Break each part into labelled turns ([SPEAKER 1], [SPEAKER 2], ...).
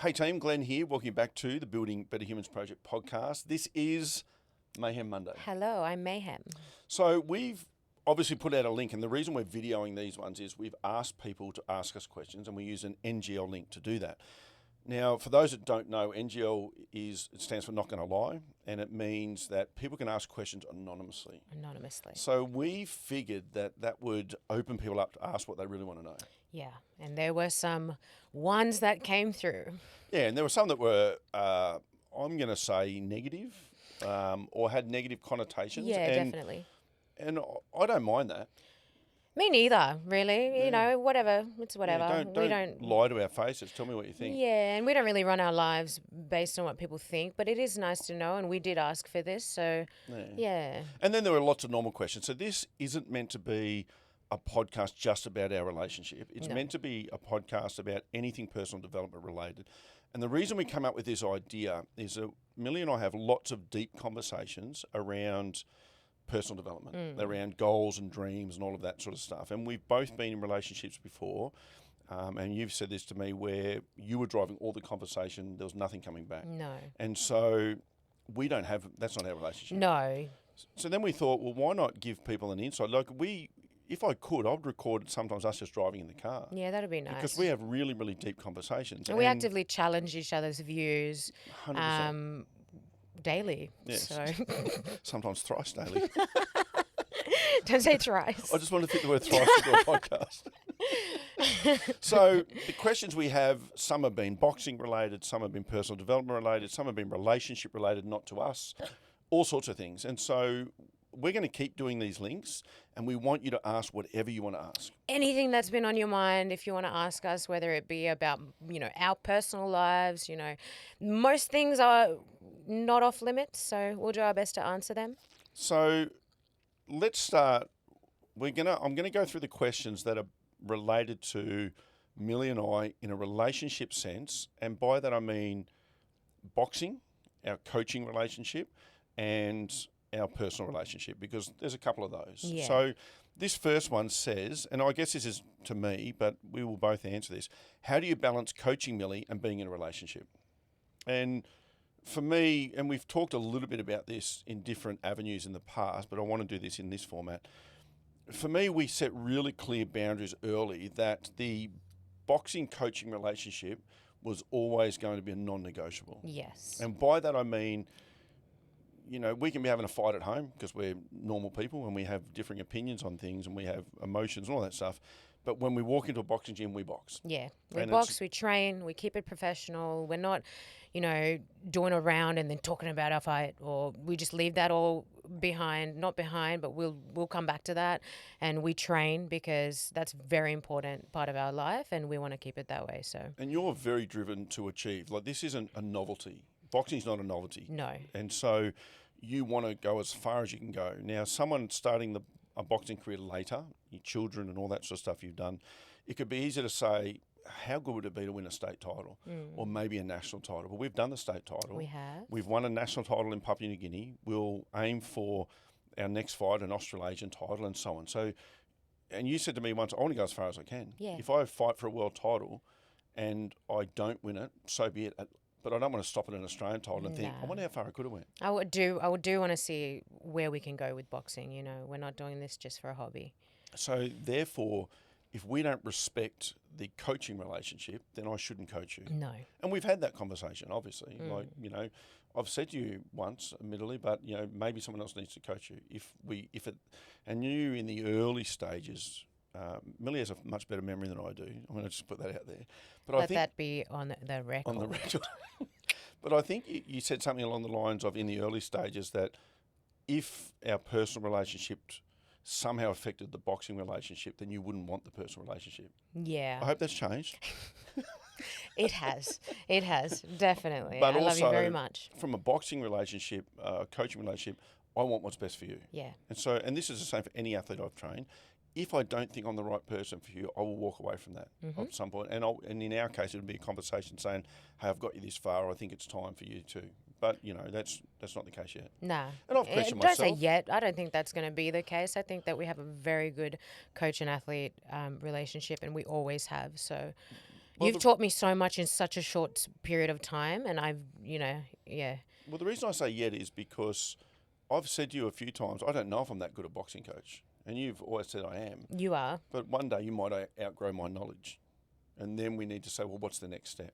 [SPEAKER 1] Hey team, Glenn here. Welcome back to the Building Better Humans Project podcast. This is Mayhem Monday.
[SPEAKER 2] Hello, I'm Mayhem.
[SPEAKER 1] So we've obviously put out a link, and the reason we're videoing these ones is we've asked people to ask us questions, and we use an NGL link to do that. Now, for those that don't know, NGL it stands for Not Gonna Lie, and it means that people can ask questions anonymously. So we figured that would open people up to ask what they really want to know.
[SPEAKER 2] Yeah, and there were some ones that came through.
[SPEAKER 1] Yeah, and there were some that were, I'm going to say, negative or had negative connotations.
[SPEAKER 2] Yeah, definitely.
[SPEAKER 1] And I don't mind that.
[SPEAKER 2] Me neither, really. You know, whatever. It's whatever.
[SPEAKER 1] Yeah, don't lie to our faces. Tell me what you think.
[SPEAKER 2] Yeah, and we don't really run our lives based on what people think, but it is nice to know, and we did ask for this, so yeah.
[SPEAKER 1] And then there were lots of normal questions. So this isn't meant to be a podcast just about our relationship. It's meant to be a podcast about anything personal development related. And the reason we come up with this idea is that Millie and I have lots of deep conversations around personal development, around goals and dreams and all of that sort of stuff. And we've both been in relationships before, and you've said this to me, where you were driving all the conversation, there was nothing coming back.
[SPEAKER 2] No.
[SPEAKER 1] And so we don't have, that's not our relationship.
[SPEAKER 2] No.
[SPEAKER 1] So then we thought, well, why not give people an insight? Like if I could, I would record sometimes us just driving in the car.
[SPEAKER 2] Yeah, that'd be nice.
[SPEAKER 1] Because we have really, really deep conversations.
[SPEAKER 2] And we actively challenge each other's views
[SPEAKER 1] 100%.
[SPEAKER 2] Daily.
[SPEAKER 1] Yes.
[SPEAKER 2] So.
[SPEAKER 1] Sometimes thrice daily.
[SPEAKER 2] Don't say thrice.
[SPEAKER 1] I just want to fit the word thrice into a podcast. So the questions we have, some have been boxing related, some have been personal development related, some have been relationship related, not to us, all sorts of things. And so we're going to keep doing these links, and we want you to ask whatever you want to ask.
[SPEAKER 2] Anything that's been on your mind, if you want to ask us, whether it be about, our personal lives, most things are not off limits, so we'll do our best to answer them.
[SPEAKER 1] So let's start. I'm going to go through the questions that are related to Millie and I in a relationship sense, and by that I mean boxing, our coaching relationship, and our personal relationship, because there's a couple of those.
[SPEAKER 2] Yeah.
[SPEAKER 1] So this first one says, and I guess this is to me, but we will both answer this. How do you balance coaching Millie and being in a relationship? And for me, and we've talked a little bit about this in different avenues in the past, but I want to do this in this format. For me, we set really clear boundaries early that the boxing coaching relationship was always going to be a non-negotiable.
[SPEAKER 2] Yes.
[SPEAKER 1] And by that I mean, we can be having a fight at home because we're normal people and we have differing opinions on things and we have emotions and all that stuff. But when we walk into a boxing gym, we box.
[SPEAKER 2] Yeah, we box, we train, we keep it professional. We're not, doing around and then talking about our fight, or we just leave that all not behind, but we'll come back to that. And we train because that's a very important part of our life and we want to keep it that way. So. And
[SPEAKER 1] you're very driven to achieve. Like, this isn't a novelty. Boxing's not a novelty.
[SPEAKER 2] No.
[SPEAKER 1] And so you want to go as far as you can go. Now, someone starting a boxing career later, your children and all that sort of stuff you've done, it could be easy to say, how good would it be to win a state title or maybe a national title? But we've done the state title.
[SPEAKER 2] We have.
[SPEAKER 1] We've won a national title in Papua New Guinea. We'll aim for our next fight, an Australasian title, and so on. So, and you said to me once, I want to go as far as I can.
[SPEAKER 2] Yeah.
[SPEAKER 1] If I fight for a world title and I don't win it, so be it. But I don't want to stop at an Australian title and think, I wonder how far I could have went.
[SPEAKER 2] I would do want to see where we can go with boxing. We're not doing this just for a hobby.
[SPEAKER 1] So therefore, if we don't respect the coaching relationship, then I shouldn't coach you.
[SPEAKER 2] No.
[SPEAKER 1] And we've had that conversation, obviously. I've said to you once, admittedly, but maybe someone else needs to coach you. And you in the early stages. Millie has a much better memory than I do. I'm going to just put that out there. But
[SPEAKER 2] Let that be on the record.
[SPEAKER 1] On the record. But I think you said something along the lines of, in the early stages, that if our personal relationship somehow affected the boxing relationship, then you wouldn't want the personal relationship.
[SPEAKER 2] Yeah.
[SPEAKER 1] I hope that's changed.
[SPEAKER 2] It has. It has, definitely.
[SPEAKER 1] But
[SPEAKER 2] I love you very much.
[SPEAKER 1] From a boxing relationship, coaching relationship, I want what's best for you.
[SPEAKER 2] Yeah.
[SPEAKER 1] And this is the same for any athlete I've trained. If I don't think I'm the right person for you, I will walk away from that at some point. And in our case, it would be a conversation saying, hey, I've got you this far. I think it's time for you too. But, that's not the case yet.
[SPEAKER 2] Nah.
[SPEAKER 1] And I've questioned myself.
[SPEAKER 2] Don't say yet. I don't think that's going to be the case. I think that we have a very good coach and athlete relationship, and we always have. So,
[SPEAKER 1] Well,
[SPEAKER 2] You've taught me so much in such a short period of time, and I've, yeah.
[SPEAKER 1] Well, the reason I say yet is because I've said to you a few times, I don't know if I'm that good a boxing coach. And you've always said I am.
[SPEAKER 2] You are.
[SPEAKER 1] But one day you might outgrow my knowledge. And then we need to say, well, what's the next step?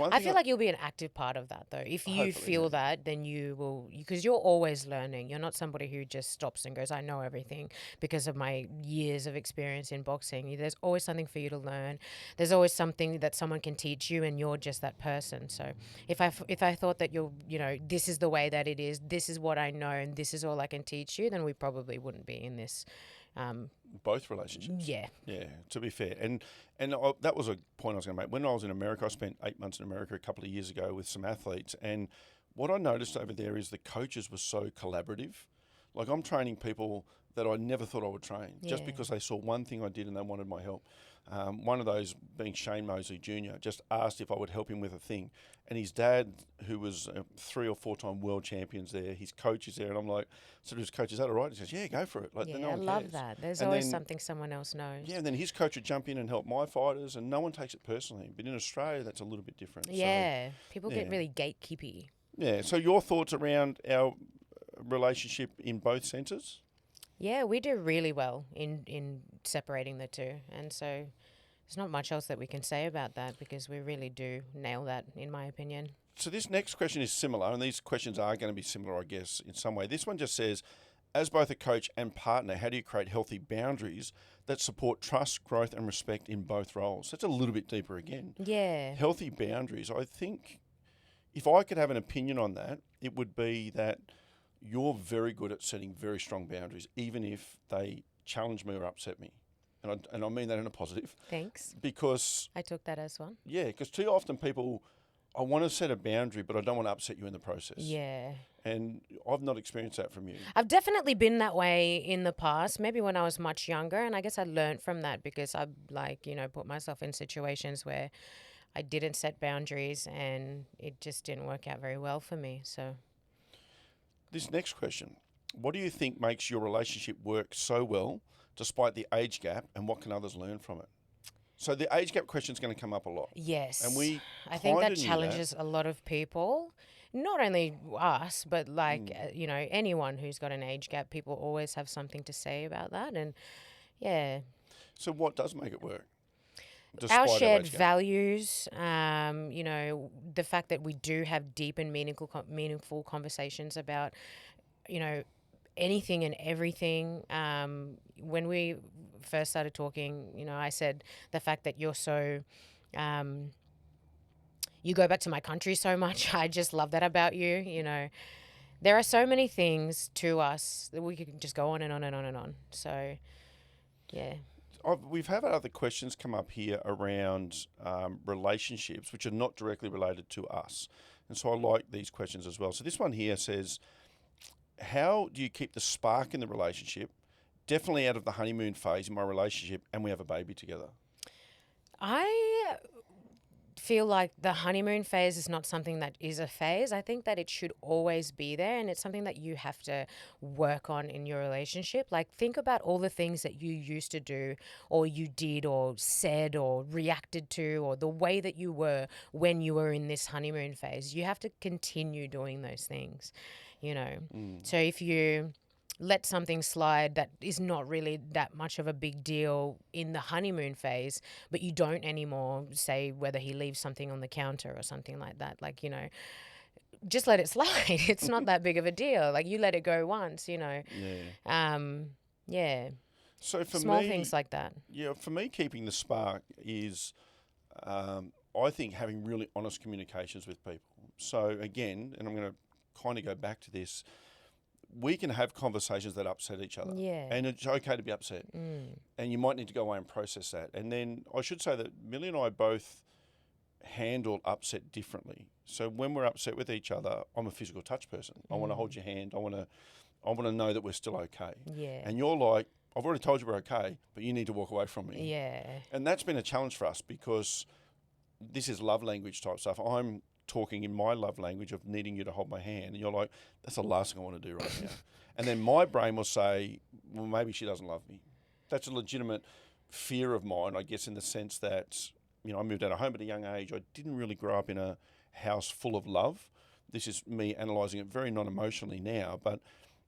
[SPEAKER 2] I feel like you'll be an active part of that, though. If you feel that, then you will, because you're always learning. You're not somebody who just stops and goes, I know everything because of my years of experience in boxing. There's always something for you to learn. There's always something that someone can teach you, and you're just that person. So if I thought that this is the way that it is, this is what I know, and this is all I can teach you, then we probably wouldn't be in this.
[SPEAKER 1] Both relationships.
[SPEAKER 2] Yeah.
[SPEAKER 1] Yeah, to be fair. And that was a point I was going to make. When I was in America, I spent 8 months in America a couple of years ago with some athletes. And what I noticed over there is the coaches were so collaborative. Like, I'm training people that I never thought I would train just because they saw one thing I did and they wanted my help. One of those being Shane Mosley Jr. just asked if I would help him with a thing. And his dad, who was 3 or 4 time world champions there, his coach is there. And I'm like, so to his coach, is that all right? He says, yeah, go for it. Like,
[SPEAKER 2] Yeah,
[SPEAKER 1] no
[SPEAKER 2] I
[SPEAKER 1] one
[SPEAKER 2] love
[SPEAKER 1] cares.
[SPEAKER 2] that. There's
[SPEAKER 1] And
[SPEAKER 2] always
[SPEAKER 1] then-
[SPEAKER 2] something someone else knows.
[SPEAKER 1] Yeah, and then his coach would jump in and help my fighters, and no one takes it personally. But in Australia, that's a little bit different.
[SPEAKER 2] Yeah. People get
[SPEAKER 1] yeah.
[SPEAKER 2] really gatekeepy.
[SPEAKER 1] Yeah. So your thoughts around our relationship in both centres?
[SPEAKER 2] Yeah, we do really well in separating the two. And so there's not much else that we can say about that because we really do nail that, in my opinion.
[SPEAKER 1] So this next question is similar, and these questions are going to be similar, I guess, in some way. This one just says, as both a coach and partner, how do you create healthy boundaries that support trust, growth, and respect in both roles? That's a little bit deeper again.
[SPEAKER 2] Yeah.
[SPEAKER 1] Healthy boundaries. I think if I could have an opinion on that, it would be that you're very good at setting very strong boundaries, even if they challenge me or upset me. And I mean that in a positive.
[SPEAKER 2] Thanks.
[SPEAKER 1] Because,
[SPEAKER 2] I took that as one.
[SPEAKER 1] yeah, because too often people, I want to set a boundary, but I don't want to upset you in the process.
[SPEAKER 2] Yeah.
[SPEAKER 1] And I've not experienced that from you.
[SPEAKER 2] I've definitely been that way in the past, maybe when I was much younger. And I guess I learned from that because I put myself in situations where I didn't set boundaries and it just didn't work out very well for me. So
[SPEAKER 1] This next question, what do you think makes your relationship work so well despite the age gap, and what can others learn from it? So the age gap question is going to come up a lot.
[SPEAKER 2] yes.
[SPEAKER 1] And we
[SPEAKER 2] I think that
[SPEAKER 1] kinda knew
[SPEAKER 2] challenges a lot of people. Not only us, but anyone who's got an age gap, people always have something to say about that. And yeah,
[SPEAKER 1] So what does make it work?
[SPEAKER 2] our
[SPEAKER 1] Despite
[SPEAKER 2] shared
[SPEAKER 1] age gap?
[SPEAKER 2] values, the fact that we do have deep and meaningful conversations about, anything and everything. When we first started talking, I said the fact that you're so, you go back to my country so much. I just love that about you. There are so many things to us that we could just go on and on and on and on. So, yeah.
[SPEAKER 1] We've had other questions come up here around relationships, which are not directly related to us. And so I like these questions as well. So this one here says, how do you keep the spark in the relationship, definitely out of the honeymoon phase in my relationship, and we have a baby together?
[SPEAKER 2] I feel like the honeymoon phase is not something that is a phase. I think that it should always be there, and it's something that you have to work on in your relationship. Like, think about all the things that you used to do or you did or said or reacted to, or the way that you were when you were in this honeymoon phase. You have to continue doing those things, So if you let something slide that is not really that much of a big deal in the honeymoon phase, but you don't anymore, say whether he leaves something on the counter or something like that, just let it slide. It's not that big of a deal. Like, you let it go once,
[SPEAKER 1] Yeah.
[SPEAKER 2] Yeah.
[SPEAKER 1] So for
[SPEAKER 2] Small
[SPEAKER 1] me,
[SPEAKER 2] things like that.
[SPEAKER 1] Yeah, for me, keeping the spark is, I think, having really honest communications with people. So again, and I'm going to kind of go back to this, we can have conversations that upset each other.
[SPEAKER 2] Yeah.
[SPEAKER 1] And it's okay to be upset. And you might need to go away and process that. And then I should say that Millie and I both handle upset differently. So when we're upset with each other, I'm a physical touch person. I want to hold your hand. I want to know that we're still okay.
[SPEAKER 2] Yeah.
[SPEAKER 1] And you're like, I've already told you we're okay, but you need to walk away from me.
[SPEAKER 2] Yeah.
[SPEAKER 1] And that's been a challenge for us because this is love language type stuff. I'm talking in my love language of needing you to hold my hand, and you're like, that's the last thing I want to do right now. And then my brain will say, well, maybe she doesn't love me. That's a legitimate fear of mine, I guess, in the sense that I moved out of home at a young age. I didn't really grow up in a house full of love. This is me analysing it very non-emotionally now, but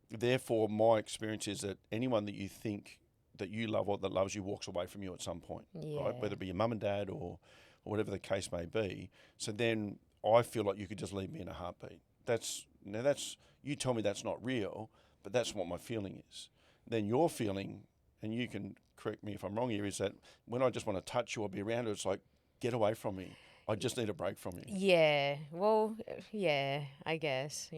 [SPEAKER 1] therefore my experience is that anyone that you think that you love or that loves you walks away from you at some point, right? Whether it be your mum and dad or whatever the case may be. So then I feel like you could just leave me in a heartbeat. That's you tell me that's not real, but that's what my feeling is. Then your feeling, and you can correct me if I'm wrong here, is that when I just want to touch you or be around you, it's like, get away from me. I just need a break from you.
[SPEAKER 2] Yeah. Well, yeah, I guess,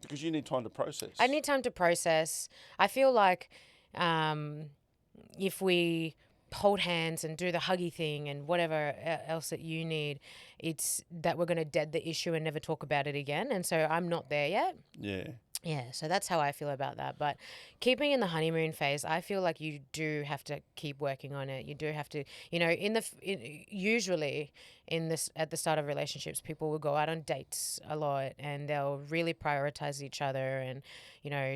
[SPEAKER 1] Because you need time to process.
[SPEAKER 2] I need time to process. I feel like if we hold hands and do the huggy thing and whatever else that you need, it's that we're going to dead the issue and never talk about it again. And so I'm not there yet.
[SPEAKER 1] Yeah.
[SPEAKER 2] Yeah, so that's how I feel about that. But keeping in the honeymoon phase, I feel like you do have to keep working on it. You do have to, usually in this at the start of relationships, people will go out on dates a lot and they'll really prioritize each other and,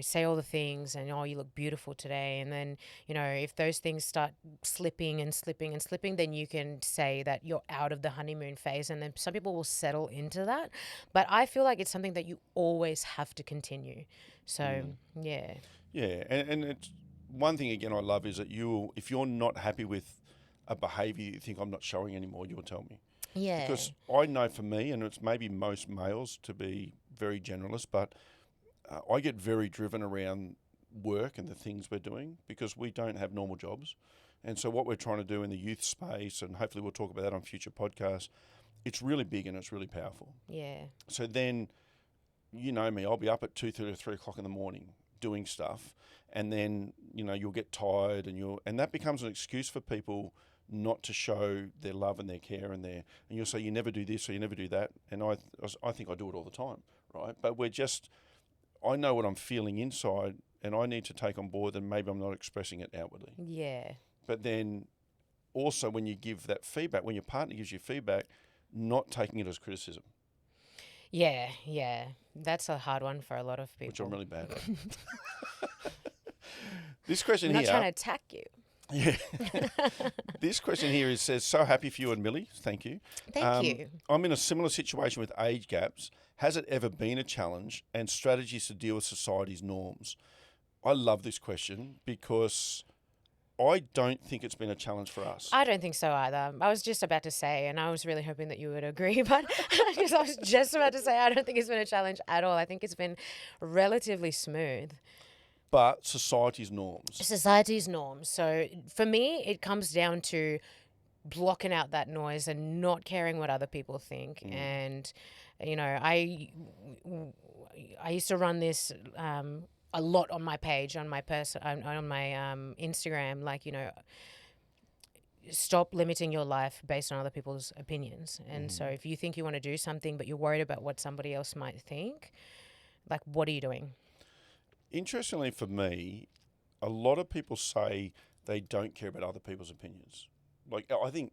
[SPEAKER 2] say all the things and, oh, you look beautiful today. And then, if those things start slipping and slipping and slipping, then you can say that you're out of the honeymoon phase. And then some people will settle into that. But I feel like it's something that you always have to continue. So, yeah.
[SPEAKER 1] Yeah, and it's one thing, again, I love is that if you're not happy with a behaviour you think I'm not showing anymore, you'll tell me.
[SPEAKER 2] Yeah.
[SPEAKER 1] Because I know for me, and it's maybe most males to be very generalist, but I get very driven around work and the things we're doing because we don't have normal jobs. And so what we're trying to do in the youth space, and hopefully we'll talk about that on future podcasts, it's really big and it's really powerful.
[SPEAKER 2] Yeah.
[SPEAKER 1] So then, you know me, I'll be up at 2:30 or 3 o'clock in the morning doing stuff, and then you'll get tired, and that becomes an excuse for people not to show their love and their care and you'll say you never do this or you never do that, and I think I do it all the time, right? But I know what I'm feeling inside, and I need to take on board, and maybe I'm not expressing it outwardly.
[SPEAKER 2] Yeah.
[SPEAKER 1] But then also when you give that feedback, when your partner gives you feedback, not taking it as criticism.
[SPEAKER 2] Yeah. That's a hard one for a lot of people.
[SPEAKER 1] Which I'm really bad at. This question
[SPEAKER 2] I'm
[SPEAKER 1] here.
[SPEAKER 2] not trying to attack you.
[SPEAKER 1] Yeah. This question here says, so happy for you and Millie. Thank you.
[SPEAKER 2] Thank you.
[SPEAKER 1] I'm in a similar situation with age gaps. Has it ever been a challenge, and strategies to deal with society's norms? I love this question because I don't think it's been a challenge for us.
[SPEAKER 2] I don't think so either. I was just about to say, and I was really hoping that you would agree, but because I was just about to say, I don't think it's been a challenge at all. I think it's been relatively smooth.
[SPEAKER 1] But society's norms.
[SPEAKER 2] Society's norms. So for me, it comes down to blocking out that noise and not caring what other people think. And, I used to run this a lot on my page, on my on my Instagram, stop limiting your life based on other people's opinions. And so if you think you want to do something, but you're worried about what somebody else might think, what are you doing?
[SPEAKER 1] Interestingly for me, a lot of people say they don't care about other people's opinions. I think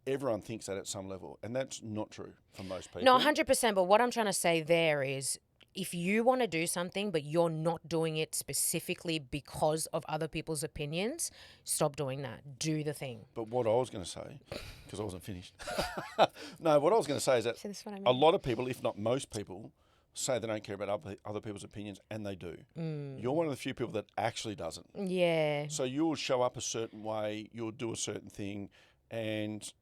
[SPEAKER 1] everyone thinks that at some level, and that's not true for most people.
[SPEAKER 2] No, 100%. But what I'm trying to say there is, if you want to do something but you're not doing it specifically because of other people's opinions, stop doing that. Do the thing.
[SPEAKER 1] But what I was going to say, because I wasn't finished. No, what I was going to say is that
[SPEAKER 2] See, this is what I mean.
[SPEAKER 1] a lot of people, if not most people, say they don't care about other people's opinions, and they do. You're one of the few people that actually doesn't.
[SPEAKER 2] Yeah.
[SPEAKER 1] So you'll show up a certain way, you'll do a certain thing, and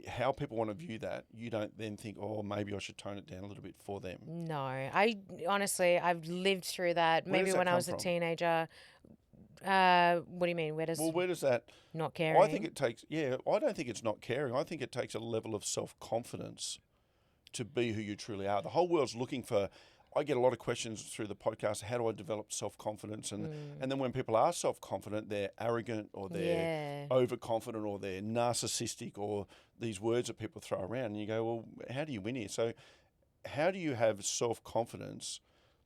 [SPEAKER 1] how people want to view that, you don't then think, oh, maybe I should tone it down a little bit for them.
[SPEAKER 2] No. I've lived through that.
[SPEAKER 1] Where
[SPEAKER 2] Maybe
[SPEAKER 1] does that
[SPEAKER 2] when I
[SPEAKER 1] come
[SPEAKER 2] was a
[SPEAKER 1] from?
[SPEAKER 2] Teenager. What do you mean? Where does
[SPEAKER 1] that...
[SPEAKER 2] not caring?
[SPEAKER 1] I think it takes... Yeah, I don't think it's not caring. I think it takes a level of self-confidence to be who you truly are. The whole world's looking for... I get a lot of questions through the podcast, how do I develop self-confidence? And then when people are self-confident, they're arrogant or they're overconfident or they're narcissistic or these words that people throw around. And you go, well, how do you win here? So how do you have self-confidence,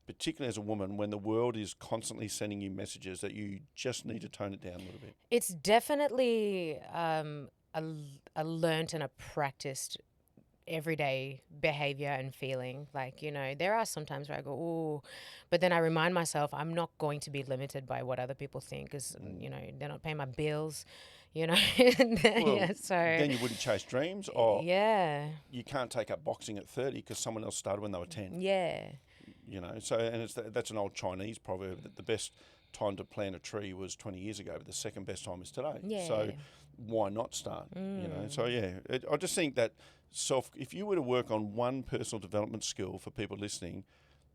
[SPEAKER 1] particularly as a woman, when the world is constantly sending you messages that you just need to tone it down a little bit?
[SPEAKER 2] It's definitely a learnt and a practiced everyday behavior and feeling. There are some times where I go, ooh, but then I remind myself I'm not going to be limited by what other people think because, they're not paying my bills. you know.
[SPEAKER 1] Well,
[SPEAKER 2] So
[SPEAKER 1] then you wouldn't chase dreams, or
[SPEAKER 2] yeah,
[SPEAKER 1] you can't take up boxing at 30 because someone else started when they were 10.
[SPEAKER 2] yeah,
[SPEAKER 1] You know, so and that's an old Chinese proverb that the best time to plant a tree was 20 years ago, but the second best time is today.
[SPEAKER 2] yeah.
[SPEAKER 1] So why not start? You know, so yeah, I just think that if you were to work on one personal development skill for people listening,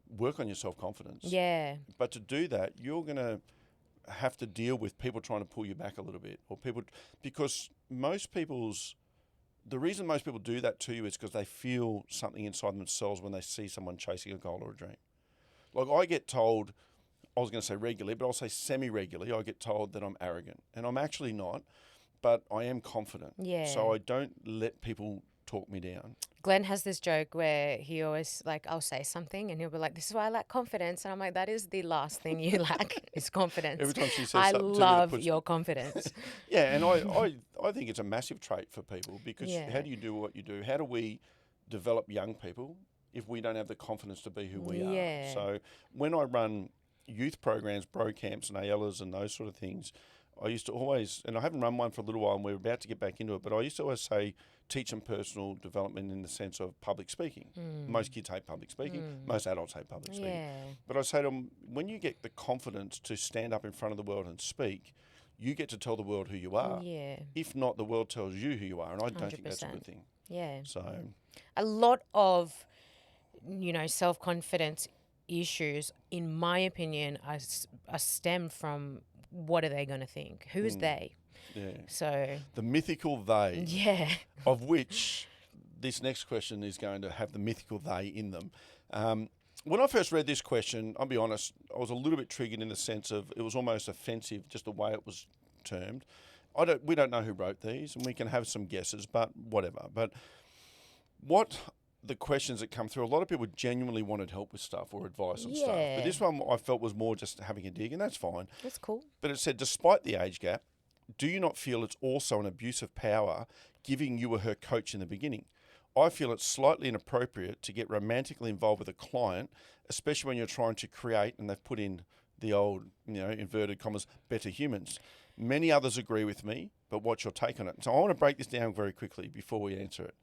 [SPEAKER 1] work on your self-confidence.
[SPEAKER 2] Yeah,
[SPEAKER 1] But to do that, you're going to have to deal with people trying to pull you back a little bit, or people, because the reason most people do that to you is because they feel something inside themselves when they see someone chasing a goal or a dream. Like I get told, I was going to say regularly, but I'll say semi-regularly, I get told that I'm arrogant, and I'm actually not, but I am confident.
[SPEAKER 2] yeah.
[SPEAKER 1] So I don't let people talk me down.
[SPEAKER 2] Glenn has this joke where he always, like, I'll say something and he'll be like, this is why I lack confidence. And I'm like, that is the last thing you lack is confidence.
[SPEAKER 1] Every time she says
[SPEAKER 2] I
[SPEAKER 1] something to me that
[SPEAKER 2] love your confidence.
[SPEAKER 1] Yeah, and I think it's a massive trait for people, because
[SPEAKER 2] Yeah.
[SPEAKER 1] how do you do what you do? How do we develop young people if we don't have the confidence to be who we
[SPEAKER 2] Yeah.
[SPEAKER 1] are? So when I run youth programs, bro camps and ALAs and those sort of things, I used to always, and I haven't run one for a little while and we're about to get back into it, but I used to always say, teach them personal development in the sense of public speaking. Most kids hate public speaking. Most adults hate public speaking.
[SPEAKER 2] Yeah.
[SPEAKER 1] But I say to them, when you get the confidence to stand up in front of the world and speak, you get to tell the world who you are.
[SPEAKER 2] Yeah.
[SPEAKER 1] If not, the world tells you who you are, and I don't think that's a
[SPEAKER 2] 100%.
[SPEAKER 1] good thing.
[SPEAKER 2] Yeah.
[SPEAKER 1] So,
[SPEAKER 2] A lot of, self-confidence issues, in my opinion, are stemmed from what are they going to think? Who is they?
[SPEAKER 1] yeah.
[SPEAKER 2] So,
[SPEAKER 1] The mythical they,
[SPEAKER 2] yeah.
[SPEAKER 1] of which this next question is going to have the mythical they in them. When I first read this question, I'll be honest, I was a little bit triggered in the sense of it was almost offensive, just the way it was termed. We don't know who wrote these, and we can have some guesses, but whatever. But what the questions that come through, a lot of people genuinely wanted help with stuff or advice and stuff.
[SPEAKER 2] Yeah.
[SPEAKER 1] But this one I felt was more just having a dig, and that's fine.
[SPEAKER 2] That's cool.
[SPEAKER 1] But it said, despite the age gap, do you not feel it's also an abuse of power giving you her coach in the beginning? I feel it's slightly inappropriate to get romantically involved with a client, especially when you're trying to create, and they've put in the old, inverted commas, better humans. Many others agree with me, but what's your take on it? So I want to break this down very quickly before we answer it.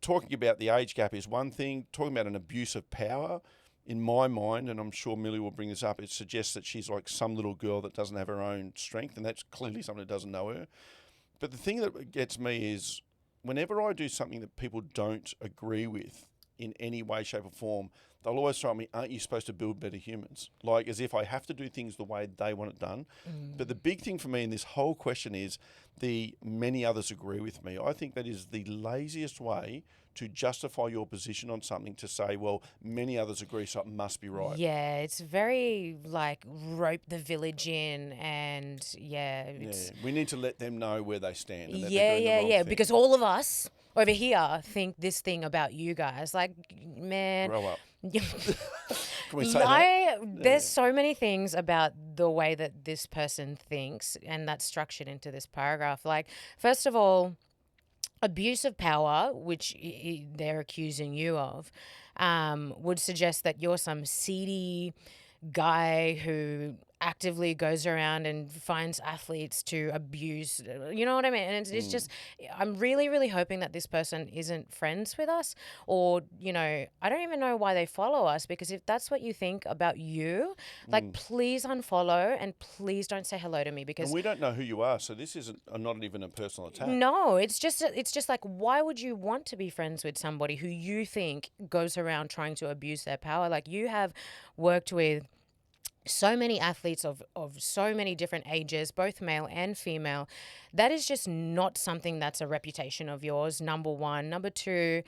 [SPEAKER 1] Talking about the age gap is one thing. Talking about an abuse of power, in my mind, and I'm sure Millie will bring this up, it suggests that she's like some little girl that doesn't have her own strength, and that's clearly someone that doesn't know her. But the thing that gets me is whenever I do something that people don't agree with in any way, shape or form, they'll always throw at me, aren't you supposed to build better humans? Like as if I have to do things the way they want it done. But the big thing for me in this whole question is the many others agree with me. I think that is the laziest way to justify your position on something, to say, well, many others agree, so it must be right.
[SPEAKER 2] Yeah, it's very like rope the village in, and it's
[SPEAKER 1] We need to let them know where they stand. And that
[SPEAKER 2] yeah,
[SPEAKER 1] they're doing the wrong thing.
[SPEAKER 2] because all of us over here think this thing about you guys. Like, man,
[SPEAKER 1] Grow up. Can we say that?
[SPEAKER 2] There's so many things about the way that this person thinks, and that's structured into this paragraph. Like, first of all, abuse of power, which they're accusing you of, would suggest that you're some seedy guy who actively goes around and finds athletes to abuse. You know what I mean? And it's just, I'm really, really hoping that this person isn't friends with us, or, I don't even know why they follow us, because if that's what you think about you, like, please unfollow and please don't say hello to me, because
[SPEAKER 1] And we don't know who you are, so this isn't not even a personal attack.
[SPEAKER 2] no, it's just like, why would you want to be friends with somebody who you think goes around trying to abuse their power? Like, you have worked with so many athletes of so many different ages, both male and female. That is just not something that's a reputation of yours, number one. Number two,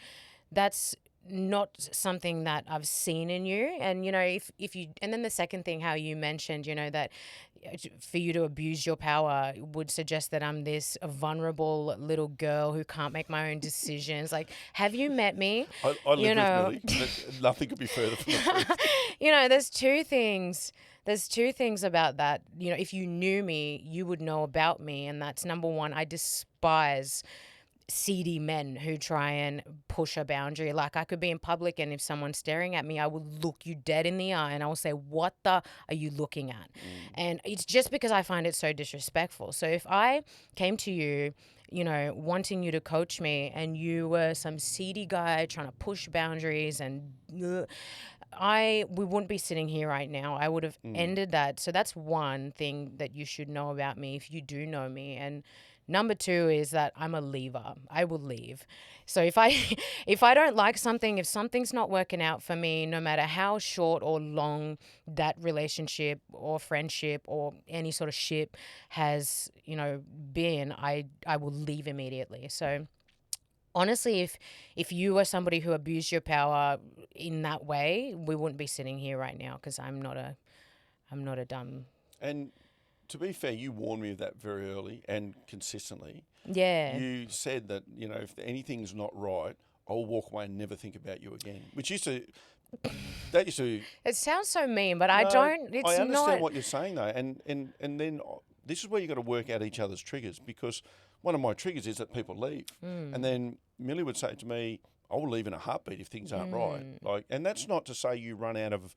[SPEAKER 2] that's not something that I've seen in you. And, if you, and then the second thing, how you mentioned, that for you to abuse your power would suggest that I'm this vulnerable little girl who can't make my own decisions. Like, have you met me?
[SPEAKER 1] I live with Millie. Nothing could be further from the truth.
[SPEAKER 2] There's two things. There's two things about that. If you knew me, you would know about me. And that's number one, I despise seedy men who try and push a boundary. Like, I could be in public, and if someone's staring at me, I will look you dead in the eye and I will say, what the are you looking at? And it's just because I find it so disrespectful. So if I came to you, wanting you to coach me, and you were some seedy guy trying to push boundaries, and we wouldn't be sitting here right now. I would have ended that. So that's one thing that you should know about me if you do know me. And number two is that I'm a leaver. I will leave. So if I don't like something, if something's not working out for me, no matter how short or long that relationship or friendship or any sort of ship has, been, I will leave immediately. So honestly, if you were somebody who abused your power in that way, we wouldn't be sitting here right now, because I'm not a dumb.
[SPEAKER 1] And to be fair, you warned me of that very early and consistently.
[SPEAKER 2] Yeah.
[SPEAKER 1] You said that, if anything's not right, I'll walk away and never think about you again. Which used to...
[SPEAKER 2] It sounds so mean, but
[SPEAKER 1] No,
[SPEAKER 2] I don't... It's
[SPEAKER 1] I understand
[SPEAKER 2] not...
[SPEAKER 1] what you're saying, though. And then this is where you got to work out each other's triggers, because one of my triggers is that people leave. And then Millie would say to me, I will leave in a heartbeat if things aren't right. And that's not to say you run out of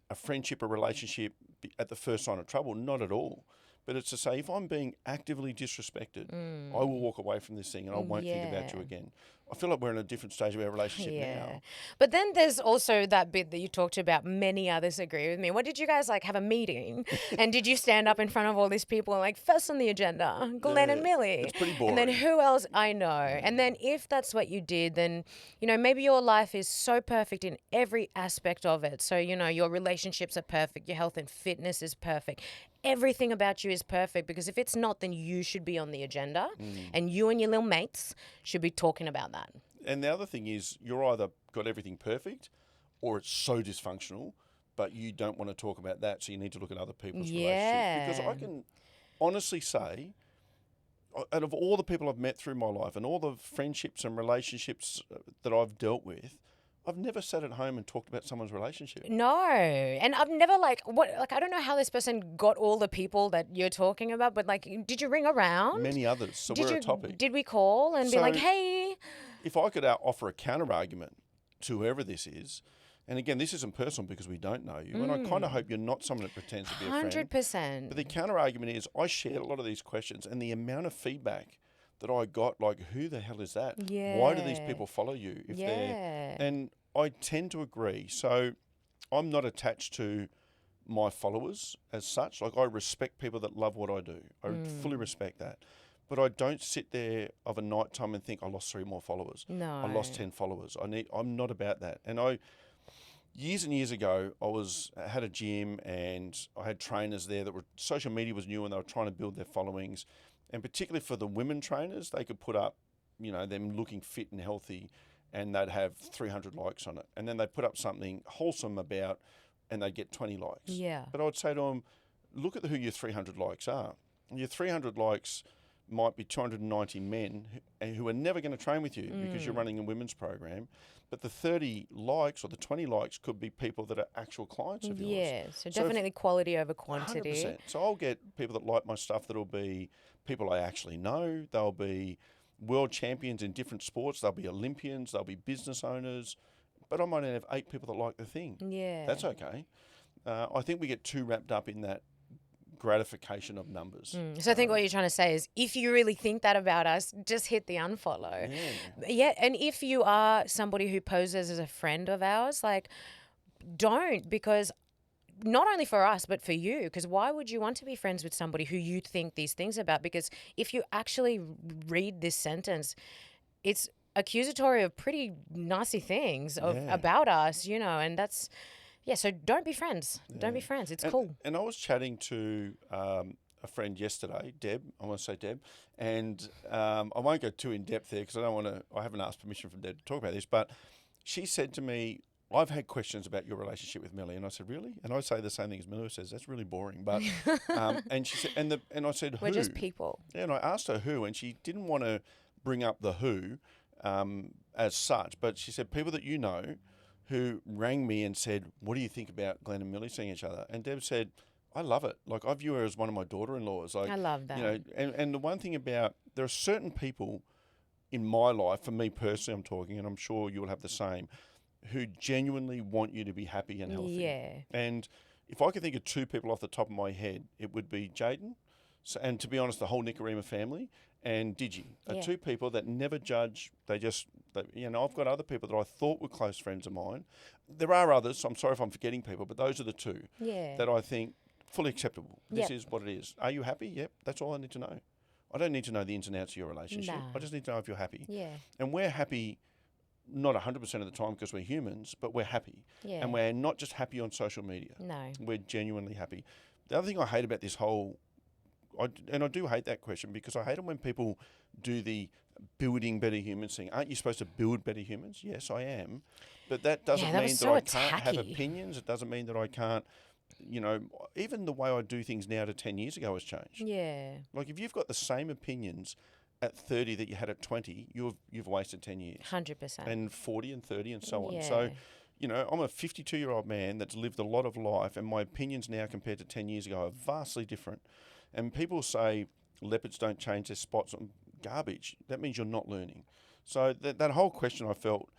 [SPEAKER 1] a friendship or relationship at the first sign of trouble. Not at all. But it's to say, if I'm being actively disrespected, I will walk away from this thing and I won't think about you again. I feel like we're in a different stage of our relationship now.
[SPEAKER 2] But then there's also that bit that you talked about. Many others agree with me. What did you guys have a meeting? And did you stand up in front of all these people and first on the agenda, Glenn and Millie?
[SPEAKER 1] It's pretty boring.
[SPEAKER 2] And then who else? I know. And then if that's what you did, then, maybe your life is so perfect in every aspect of it. So, your relationships are perfect. Your health and fitness is perfect. Everything about you is perfect, because if it's not, then you should be on the agenda and you and your little mates should be talking about that.
[SPEAKER 1] And the other thing is, you're either got everything perfect or it's so dysfunctional, but you don't want to talk about that, so you need to look at other people's relationships. Because I can honestly say, out of all the people I've met through my life and all the friendships and relationships that I've dealt with, I've never sat at home and talked about someone's relationship.
[SPEAKER 2] No. And I've never I don't know how this person got all the people that you're talking about, but did you ring around?
[SPEAKER 1] Many others. So we're a topic.
[SPEAKER 2] Did we call and be like, hey?
[SPEAKER 1] If I could offer a counter argument to whoever this is, and again, this isn't personal because we don't know you, and I kind of hope you're not someone that pretends to be a friend.
[SPEAKER 2] 100%.
[SPEAKER 1] But the counter argument is, I shared a lot of these questions, and the amount of feedback that I got, who the hell is that?
[SPEAKER 2] Yeah.
[SPEAKER 1] Why do these people follow you? And I tend to agree. So I'm not attached to my followers as such. I respect people that love what I do. I fully respect that. But I don't sit there of a night time and think, I lost 3 more followers.
[SPEAKER 2] No.
[SPEAKER 1] I lost 10 followers. I'm not about that. And years and years ago, I had a gym and I had trainers there that social media was new and they were trying to build their followings. And particularly for the women trainers, they could put up, them looking fit and healthy, and they'd have 300 likes on it. And then they'd put up something wholesome about, and they'd get 20 likes.
[SPEAKER 2] Yeah.
[SPEAKER 1] But I'd say to them, look at who your 300 likes are. Your 300 likes might be 290 men who are never going to train with you because you're running a women's program. But the 30 likes or the 20 likes could be people that are actual clients of yours.
[SPEAKER 2] Yeah, so definitely quality over quantity.
[SPEAKER 1] 100%. So I'll get people that like my stuff that'll be people I actually know. They'll be world champions in different sports. They'll be Olympians. They'll be business owners. But I might have 8 people that like the thing.
[SPEAKER 2] Yeah.
[SPEAKER 1] That's okay. I think we get too wrapped up in that gratification of numbers.
[SPEAKER 2] So I think what you're trying to say is, if you really think that about us, just hit the unfollow. Yeah. And if you are somebody who poses as a friend of ours, don't, because not only for us, but for you, because why would you want to be friends with somebody who you think these things about? Because if you actually read this sentence, it's accusatory of pretty nasty things about us, and that's... Yeah, so don't be friends. Don't be friends. It's cool.
[SPEAKER 1] And I was chatting to a friend yesterday, Deb. I want to say Deb. And I won't go too in depth there because I haven't asked permission from Deb to talk about this. But she said to me, I've had questions about your relationship with Millie. And I said, really? And I say the same thing as Millie says. That's really boring. But and she said, and I said, who?
[SPEAKER 2] We're just people.
[SPEAKER 1] Yeah, and I asked her who, and she didn't want to bring up the who as such. But she said, people that you know who rang me and said, what do you think about Glenn and Millie seeing each other? And Deb said, I love it. I view her as one of my daughter-in-laws.
[SPEAKER 2] I love that.
[SPEAKER 1] And the one thing about, there are certain people in my life, for me personally, I'm talking, and I'm sure you'll have the same, who genuinely want you to be happy and healthy.
[SPEAKER 2] Yeah.
[SPEAKER 1] And if I could think of two people off the top of my head, it would be Jaden, and to be honest, the whole Nicarima family, and Digi are two people that never judge. I've got other people that I thought were close friends of mine. There are others, so I'm sorry if I'm forgetting people, but those are the two that I think fully acceptable. This is what it is. Are you happy? Yep, that's all I need to know. I don't need to know the ins and outs of your relationship.
[SPEAKER 2] Nah.
[SPEAKER 1] I just need to know if you're happy.
[SPEAKER 2] Yeah.
[SPEAKER 1] And we're happy not 100% of the time because we're humans, but we're happy.
[SPEAKER 2] Yeah.
[SPEAKER 1] And we're not just happy on social media.
[SPEAKER 2] No.
[SPEAKER 1] We're genuinely happy. The other thing I hate about this whole, and I do hate that question because I hate it when people do the building better humans thing. Aren't you supposed to build better humans? Yes, I am. But that doesn't mean that I can't have opinions. It doesn't mean that I can't, even the way I do things now to 10 years ago has changed.
[SPEAKER 2] Yeah.
[SPEAKER 1] Like if you've got the same opinions at 30 that you had at 20, you've wasted 10 years.
[SPEAKER 2] 100%.
[SPEAKER 1] And 40 and 30 and so on.
[SPEAKER 2] Yeah.
[SPEAKER 1] So, I'm a 52-year-old man that's lived a lot of life, and my opinions now compared to 10 years ago are vastly different. And people say leopards don't change their spots. Garbage. That means you're not learning. So that whole question, I felt,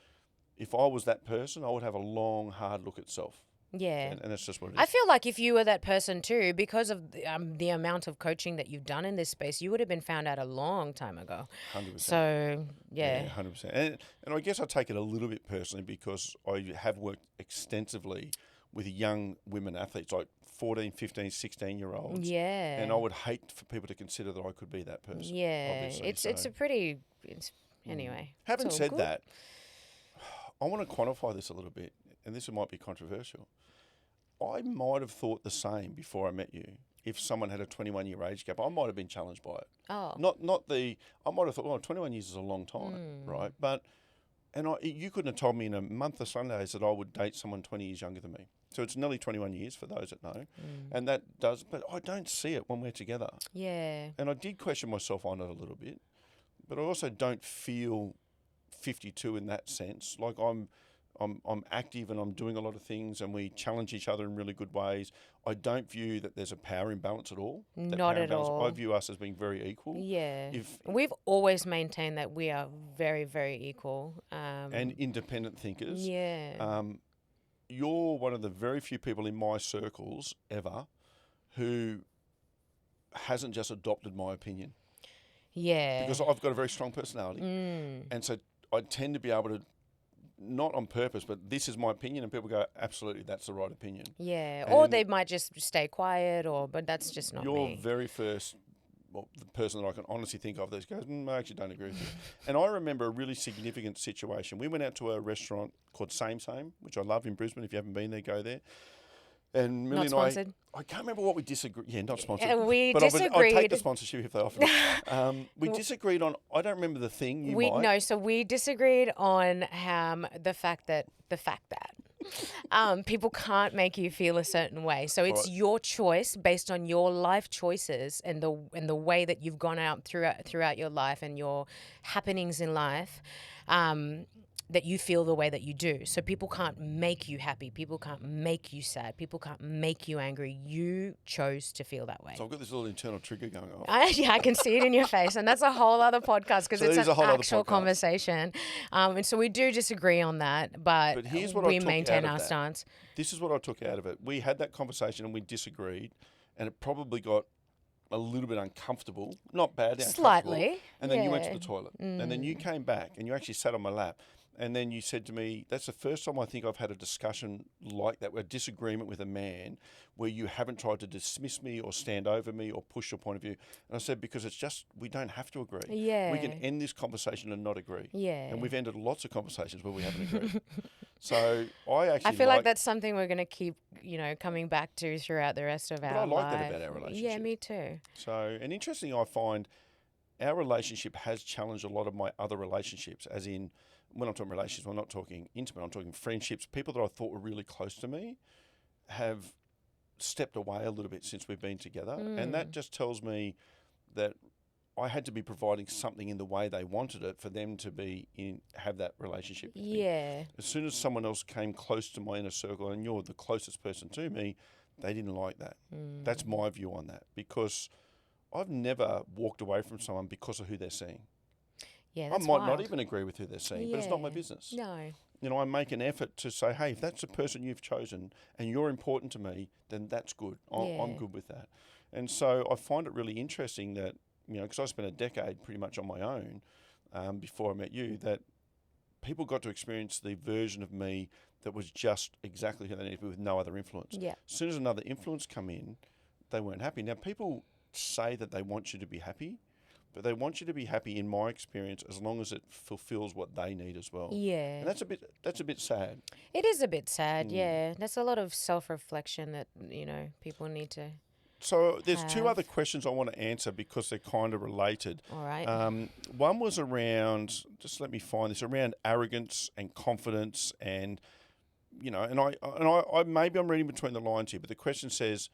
[SPEAKER 1] if I was that person, I would have a long, hard look at self.
[SPEAKER 2] Yeah.
[SPEAKER 1] And that's just what it is.
[SPEAKER 2] I feel like if you were that person too, because of the amount of coaching that you've done in this space, you would have been found out a long time ago.
[SPEAKER 1] 100%.
[SPEAKER 2] So, yeah.
[SPEAKER 1] 100%. And I guess I take it a little bit personally because I have worked extensively with young women athletes, like 14, 15, 16-year-olds.
[SPEAKER 2] Yeah.
[SPEAKER 1] And I would hate for people to consider that I could be that person.
[SPEAKER 2] Yeah. Anyway.
[SPEAKER 1] Having said
[SPEAKER 2] good.
[SPEAKER 1] that, I want to quantify this a little bit, and this might be controversial. I might have thought the same before I met you. If someone had a 21-year age gap, I might have been challenged by it.
[SPEAKER 2] Oh.
[SPEAKER 1] I might have thought, 21 years is a long time, right? But, you couldn't have told me in a month of Sundays that I would date someone 20 years younger than me. So it's nearly 21 years for those that know. And but I don't see it when we're together.
[SPEAKER 2] Yeah.
[SPEAKER 1] And I did question myself on it a little bit, but I also don't feel 52 in that sense. Like I'm active and I'm doing a lot of things and we challenge each other in really good ways. I don't view that there's a power imbalance at all.
[SPEAKER 2] Not at all.
[SPEAKER 1] I view us as being very equal.
[SPEAKER 2] Yeah. We've always maintained that we are very, very equal.
[SPEAKER 1] And independent thinkers.
[SPEAKER 2] Yeah.
[SPEAKER 1] You're one of the very few people in my circles ever who hasn't just adopted my opinion.
[SPEAKER 2] Yeah.
[SPEAKER 1] Because I've got a very strong personality. And so I tend to be able to, not on purpose, but this is my opinion, and people go, absolutely, that's the right opinion.
[SPEAKER 2] Yeah,
[SPEAKER 1] and
[SPEAKER 2] or they might just stay quiet, but that's just not me.
[SPEAKER 1] You're very first, the person that I can honestly think of that goes, I actually don't agree with you. And I remember a really significant situation. We went out to a restaurant called Same Same, which I love in Brisbane. If you haven't been there, go there. And Millie
[SPEAKER 2] not sponsored.
[SPEAKER 1] I can't remember what we disagreed. Yeah, not sponsored.
[SPEAKER 2] We
[SPEAKER 1] but
[SPEAKER 2] disagreed.
[SPEAKER 1] I'd take the sponsorship if they offered it. We disagreed on. I don't remember the thing.
[SPEAKER 2] So we disagreed on the fact that people can't make you feel a certain way. So it's your choice based on your life choices and the way that you've gone out throughout your life and your happenings in life. That you feel the way that you do. So people can't make you happy. People can't make you sad. People can't make you angry. You chose to feel that way.
[SPEAKER 1] So I've got this little internal trigger going on.
[SPEAKER 2] I can see it in your face. And that's a whole other podcast because it's an actual conversation. And so we do disagree on that, but
[SPEAKER 1] here's what
[SPEAKER 2] we maintain our stance.
[SPEAKER 1] This is what I took out of it. We had that conversation and we disagreed, and it probably got a little bit uncomfortable. Not bad,
[SPEAKER 2] slightly.
[SPEAKER 1] And then you went to the toilet. And then you came back and you actually sat on my lap. And then you said to me, that's the first time I think I've had a discussion like that, a disagreement with a man where you haven't tried to dismiss me or stand over me or push your point of view. And I said, because it's just, we don't have to agree.
[SPEAKER 2] Yeah.
[SPEAKER 1] We can end this conversation and not agree.
[SPEAKER 2] Yeah.
[SPEAKER 1] And we've ended lots of conversations where we haven't agreed. So I
[SPEAKER 2] feel like that's something we're going to keep, coming back to throughout the rest of our life.
[SPEAKER 1] But I like that about our relationship.
[SPEAKER 2] Yeah, me too.
[SPEAKER 1] So, and interestingly, I find our relationship has challenged a lot of my other relationships, as in, when I'm talking relationships, I'm not talking intimate, I'm talking friendships. People that I thought were really close to me have stepped away a little bit since we've been together. And that just tells me that I had to be providing something in the way they wanted it for them to have that relationship with me. As soon as someone else came close to my inner circle, and you're the closest person to me, they didn't like that. That's my view on that, because I've never walked away from someone because of who they're seeing.
[SPEAKER 2] Yeah,
[SPEAKER 1] I
[SPEAKER 2] that's
[SPEAKER 1] might not
[SPEAKER 2] wild.
[SPEAKER 1] even agree with who they're seeing, but it's not my
[SPEAKER 2] Yeah.
[SPEAKER 1] business.
[SPEAKER 2] No.
[SPEAKER 1] You know, I make an effort to say, hey, if that's the person you've chosen and you're important to me, then that's good. I'm
[SPEAKER 2] Yeah.
[SPEAKER 1] good with that. And so I find it really interesting that, you know, because I spent a decade pretty much on my own before I met you, that people got to experience the version of me that was just exactly who they needed to be with no other influence.
[SPEAKER 2] Yeah.
[SPEAKER 1] As soon as another influence come in, they weren't happy. Now, people say that they want you to be happy, but they want you to be happy, in my experience, as long as it fulfills what they need as well.
[SPEAKER 2] Yeah.
[SPEAKER 1] And that's a bit sad.
[SPEAKER 2] It is a bit sad, yeah. There's a lot of self-reflection that, people need to
[SPEAKER 1] So there's two other
[SPEAKER 2] have.
[SPEAKER 1] questions I want to answer because they're kind of related.
[SPEAKER 2] All right.
[SPEAKER 1] One was around, just let me find this, around arrogance and confidence, and and I maybe I'm reading between the lines here, but the question says,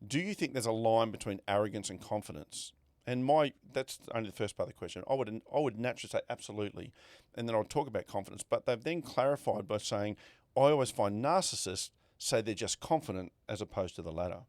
[SPEAKER 1] do you think there's a line between arrogance and confidence? And that's only the first part of the question. I would naturally say absolutely, and then I'll talk about confidence. But they've then clarified by saying, I always find narcissists say they're just confident as opposed to the latter.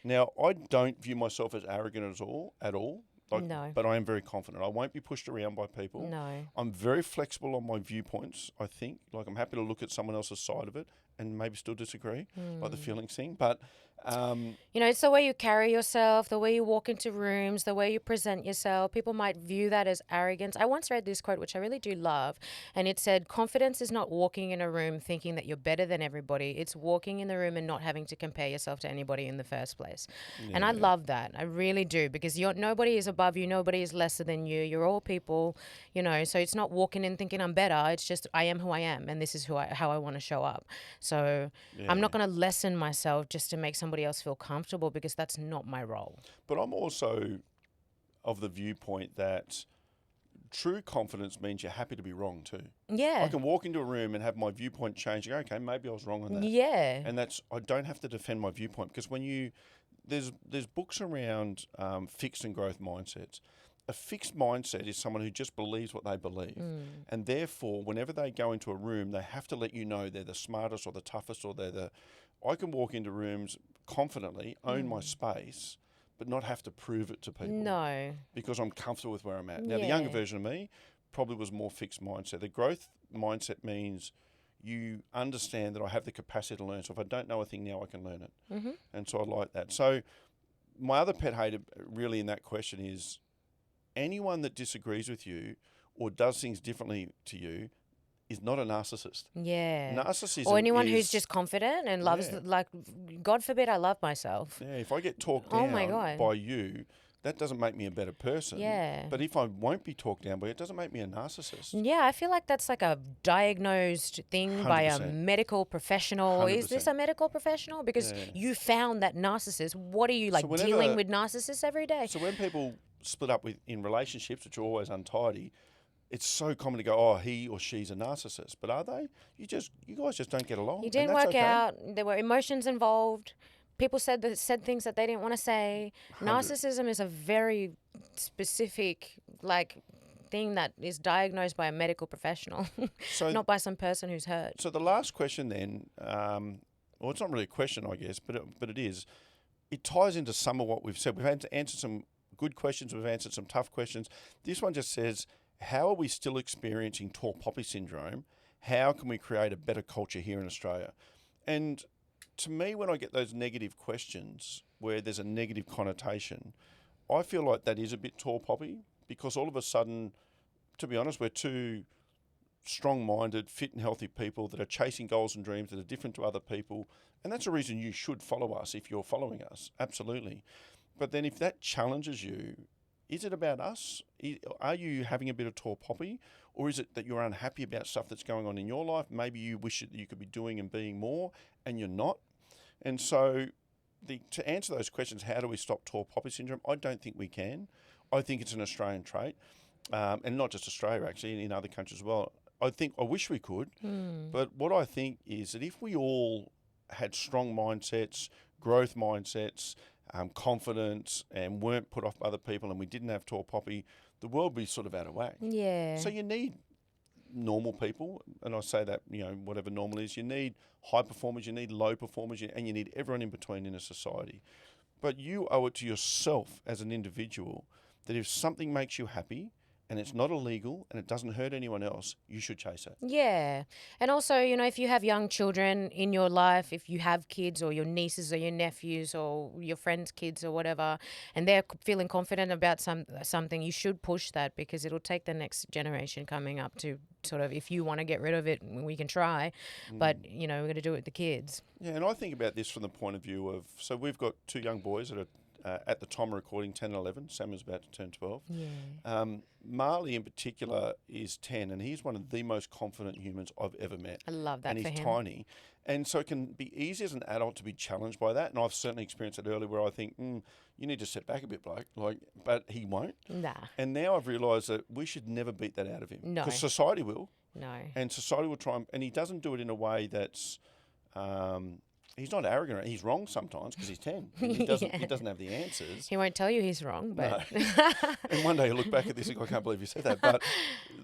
[SPEAKER 1] Now, I don't view myself as arrogant at all.
[SPEAKER 2] No.
[SPEAKER 1] But I am very confident. I won't be pushed around by people.
[SPEAKER 2] No.
[SPEAKER 1] I'm very flexible on my viewpoints, I think. Like, I'm happy to look at someone else's side of it and maybe still disagree, like the feelings thing. But
[SPEAKER 2] It's the way you carry yourself, the way you walk into rooms, the way you present yourself. People might view that as arrogance. I once read this quote, which I really do love, and it said, confidence is not walking in a room thinking that you're better than everybody. It's walking in the room and not having to compare yourself to anybody in the first place. And I love that. I really do, because nobody is above you. Nobody is lesser than you. You're all people, so it's not walking in thinking I'm better. It's just I am who I am, and this is how I want to show up. So I'm not going to lessen myself just to make somebody else feel comfortable, because that's not my role.
[SPEAKER 1] But I'm also of the viewpoint that true confidence means you're happy to be wrong too.
[SPEAKER 2] Yeah.
[SPEAKER 1] I can walk into a room and have my viewpoint change. And go, okay, maybe I was wrong on that.
[SPEAKER 2] Yeah.
[SPEAKER 1] And I don't have to defend my viewpoint, because when there's books around fixed and growth mindsets. A fixed mindset is someone who just believes what they believe. And therefore, whenever they go into a room, they have to let you know they're the smartest or the toughest, or I can walk into rooms confidently, own my space, but not have to prove it to people.
[SPEAKER 2] No.
[SPEAKER 1] Because I'm comfortable with where I'm at. Now, the younger version of me probably was more fixed mindset. The growth mindset means you understand that I have the capacity to learn. So if I don't know a thing now, I can learn it. And so I like that. So my other pet hate really in that question is anyone that disagrees with you or does things differently to you is not a narcissist.
[SPEAKER 2] Yeah.
[SPEAKER 1] Narcissism
[SPEAKER 2] or anyone who's just confident and loves, like, God forbid I love myself.
[SPEAKER 1] Yeah, if I get talked
[SPEAKER 2] Oh
[SPEAKER 1] down
[SPEAKER 2] my God.
[SPEAKER 1] by you, that doesn't make me a better person.
[SPEAKER 2] Yeah.
[SPEAKER 1] But if I won't be talked down by it, doesn't make me a narcissist.
[SPEAKER 2] Yeah, I feel like that's like a diagnosed thing by a
[SPEAKER 1] 100%.
[SPEAKER 2] medical professional. Is this
[SPEAKER 1] 100%.
[SPEAKER 2] a medical professional? Because you found that narcissist. What are you, like,
[SPEAKER 1] whenever-
[SPEAKER 2] dealing with narcissists every day?
[SPEAKER 1] So when people split up in relationships, which are always untidy, it's so common to go, oh, he or she's a narcissist. But are they? You guys just don't get along.
[SPEAKER 2] You didn't
[SPEAKER 1] and that's
[SPEAKER 2] work
[SPEAKER 1] okay.
[SPEAKER 2] out. There were emotions involved. People said things that they didn't want to say.
[SPEAKER 1] 100.
[SPEAKER 2] Narcissism is a very specific, like, thing that is diagnosed by a medical professional,
[SPEAKER 1] So-
[SPEAKER 2] not by some person who's hurt.
[SPEAKER 1] So the last question then, well, it's not really a question, I guess, but it is. It ties into some of what we've said. We've had to answer some good questions. We've answered some tough questions. This one just says, how are we still experiencing tall poppy syndrome? How can we create a better culture here in Australia? And to me, when I get those negative questions where there's a negative connotation, I feel like that is a bit tall poppy, because all of a sudden, to be honest, we're two strong-minded, fit and healthy people that are chasing goals and dreams that are different to other people. And that's a reason you should follow us if you're following us. Absolutely. But then if that challenges you, is it about us? Are you having a bit of tall poppy? Or is it that you're unhappy about stuff that's going on in your life? Maybe you wish that you could be doing and being more, and you're not. And so to answer those questions, how do we stop tall poppy syndrome? I don't think we can. I think it's an Australian trait, and not just Australia, actually, in other countries as well. I wish we could, but what I think is that if we all had strong mindsets, growth mindsets, confidence, and weren't put off by other people, and we didn't have tall poppy, the world would be sort of out of whack.
[SPEAKER 2] Yeah.
[SPEAKER 1] So you need normal people, and I say that, whatever normal is, you need high performers, you need low performers, and you need everyone in between in a society. But you owe it to yourself as an individual that if something makes you happy and it's not illegal and it doesn't hurt anyone else, you should chase it.
[SPEAKER 2] Yeah. And also, you know, if you have young children in your life, if you have kids or your nieces or your nephews or your friends' kids or whatever, and they're feeling confident about something, you should push that, because it'll take the next generation coming up to sort of, if you want to get rid of it, we can try. But, you know, we're going to do it with the kids.
[SPEAKER 1] Yeah, and I think about this from the point of view of, so we've got 2 young boys that are at the time of recording, 10 and 11. Sam is about to turn 12.
[SPEAKER 2] Yeah.
[SPEAKER 1] Marley in particular is 10, and he's one of the most confident humans I've ever met.
[SPEAKER 2] I love that
[SPEAKER 1] and
[SPEAKER 2] for
[SPEAKER 1] he's
[SPEAKER 2] him.
[SPEAKER 1] tiny. And so it can be easy as an adult to be challenged by that. And I've certainly experienced it early where I think, you need to step back a bit, bloke. But he won't.
[SPEAKER 2] Nah.
[SPEAKER 1] And now I've realised that we should never beat that out of him.
[SPEAKER 2] No.
[SPEAKER 1] Because society will.
[SPEAKER 2] No.
[SPEAKER 1] And society will try and he doesn't do it in a way that's... he's not arrogant. He's wrong sometimes because he's 10. And he doesn't have the answers.
[SPEAKER 2] He won't tell you he's wrong, but...
[SPEAKER 1] No. And one day he'll look back at this and go, I can't believe you said that. But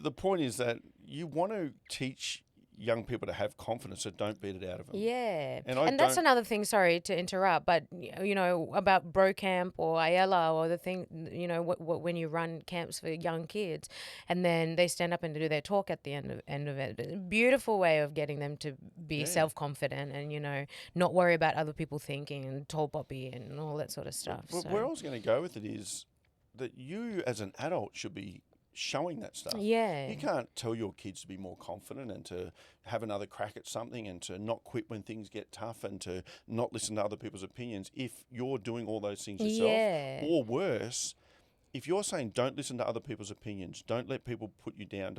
[SPEAKER 1] the point is that you want to teach young people to have confidence, so don't beat it out of them.
[SPEAKER 2] Yeah.
[SPEAKER 1] And
[SPEAKER 2] that's another thing, sorry to interrupt, but, you know, about Bro Camp or Ayala or the thing, you know, when you run camps for young kids and then they stand up and do their talk at the end of it. Beautiful way of getting them to be self-confident and, you know, not worry about other people thinking and tall poppy and all that sort of stuff.
[SPEAKER 1] But where I was going to go with it is that you as an adult should be showing that stuff.
[SPEAKER 2] Yeah.
[SPEAKER 1] You can't tell your kids to be more confident and to have another crack at something and to not quit when things get tough and to not listen to other people's opinions if you're doing all those things yourself.
[SPEAKER 2] Yeah.
[SPEAKER 1] Or worse, if you're saying don't listen to other people's opinions, don't let people put you down,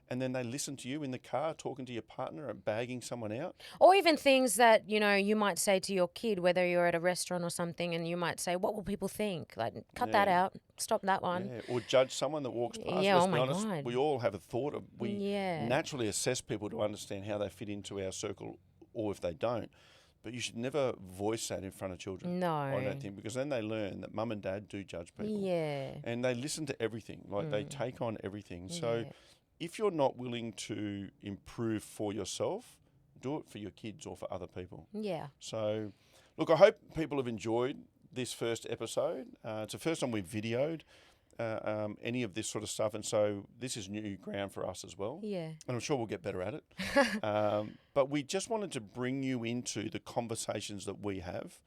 [SPEAKER 1] and then they listen to you in the car talking to your partner and bagging someone out.
[SPEAKER 2] Or even things that, you know, you might say to your kid, whether you're at a restaurant or something, and you might say, what will people think? Like, cut that out. Stop that one.
[SPEAKER 1] Yeah. Or judge someone that walks past.
[SPEAKER 2] Yeah,
[SPEAKER 1] Let's
[SPEAKER 2] oh
[SPEAKER 1] be
[SPEAKER 2] my
[SPEAKER 1] honest,
[SPEAKER 2] God.
[SPEAKER 1] we all have a thought of, we
[SPEAKER 2] Yeah.
[SPEAKER 1] naturally assess people to understand how they fit into our circle or if they don't. But you should never voice that in front of children.
[SPEAKER 2] No.
[SPEAKER 1] I don't think, because then they learn that mum and dad do judge people.
[SPEAKER 2] Yeah.
[SPEAKER 1] And they listen to everything. Like they take on everything. So if you're not willing to improve for yourself, do it for your kids or for other people.
[SPEAKER 2] Yeah.
[SPEAKER 1] So, look, I hope people have enjoyed this first episode. It's the first time we've videoed any of this sort of stuff, and so this is new ground for us as well.
[SPEAKER 2] Yeah.
[SPEAKER 1] And I'm sure we'll get better at it. But we just wanted to bring you into the conversations that we have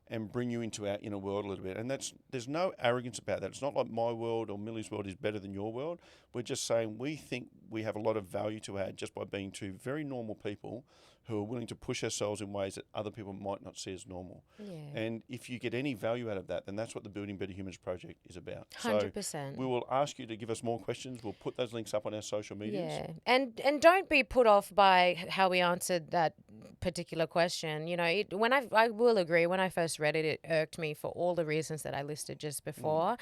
[SPEAKER 1] and bring you into our inner world a little bit. And there's no arrogance about that. It's not like my world or Millie's world is better than your world. We're just saying we think we have a lot of value to add just by being 2 very normal people who are willing to push ourselves in ways that other people might not see as normal.
[SPEAKER 2] Yeah.
[SPEAKER 1] And if you get any value out of that, then that's what the Building Better Humans project is about.
[SPEAKER 2] 100%.
[SPEAKER 1] So we will ask you to give us more questions. We'll put those links up on our social medias.
[SPEAKER 2] Yeah. And don't be put off by how we answered that particular question. You know, I will agree, when I first read it, it irked me for all the reasons that I listed just before.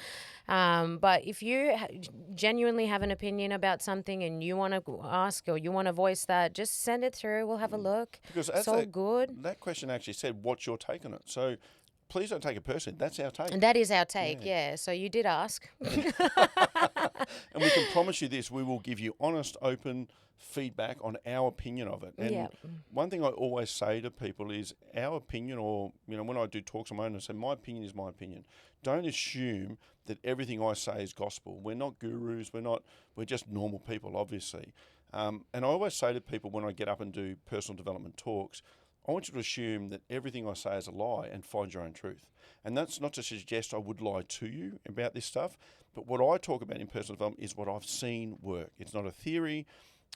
[SPEAKER 2] But if you genuinely have an opinion about something and you want to ask or you want to voice that, just send it through. We'll have a look.
[SPEAKER 1] Because
[SPEAKER 2] it's all good.
[SPEAKER 1] That question actually said, what's your take on it? So please don't take it personally. That's our take.
[SPEAKER 2] And that is our take, yeah. So you did ask.
[SPEAKER 1] And we can promise you this, we will give you honest, open feedback on our opinion of it. And one thing I always say to people is our opinion, or, you know, when I do talks on my own, I say my opinion is my opinion. Don't assume that everything I say is gospel. We're not gurus. We're just normal people, obviously. And I always say to people when I get up and do personal development talks, I want you to assume that everything I say is a lie and find your own truth. And that's not to suggest I would lie to you about this stuff, but what I talk about in personal development is what I've seen work. It's not a theory.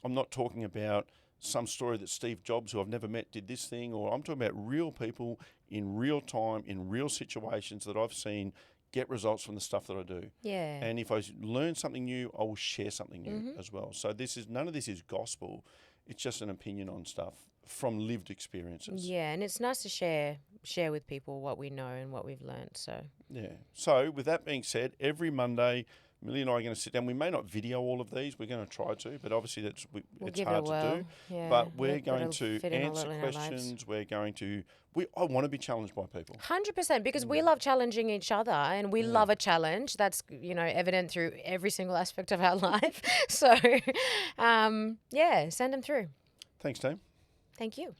[SPEAKER 1] I'm not talking about some story that Steve Jobs, who I've never met, did this thing, or I'm talking about real people in real time, in real situations that I've seen get results from the stuff that I do.
[SPEAKER 2] Yeah.
[SPEAKER 1] And if I learn something new, I will share something new as well. So none of this is gospel. It's just an opinion on stuff from lived experiences.
[SPEAKER 2] Yeah, and it's nice to share with people what we know and what we've learned. So
[SPEAKER 1] yeah. So with that being said, every Monday, Millie and I are going to sit down. We may not video all of these. We're going to try to, but obviously it's hard to do.
[SPEAKER 2] Yeah,
[SPEAKER 1] but we're going to answer questions. We're going to. I want to be challenged by people.
[SPEAKER 2] 100%, because we love challenging each other, and we love a challenge. That's, you know, evident through every single aspect of our life. So, send them through.
[SPEAKER 1] Thanks, team.
[SPEAKER 2] Thank you.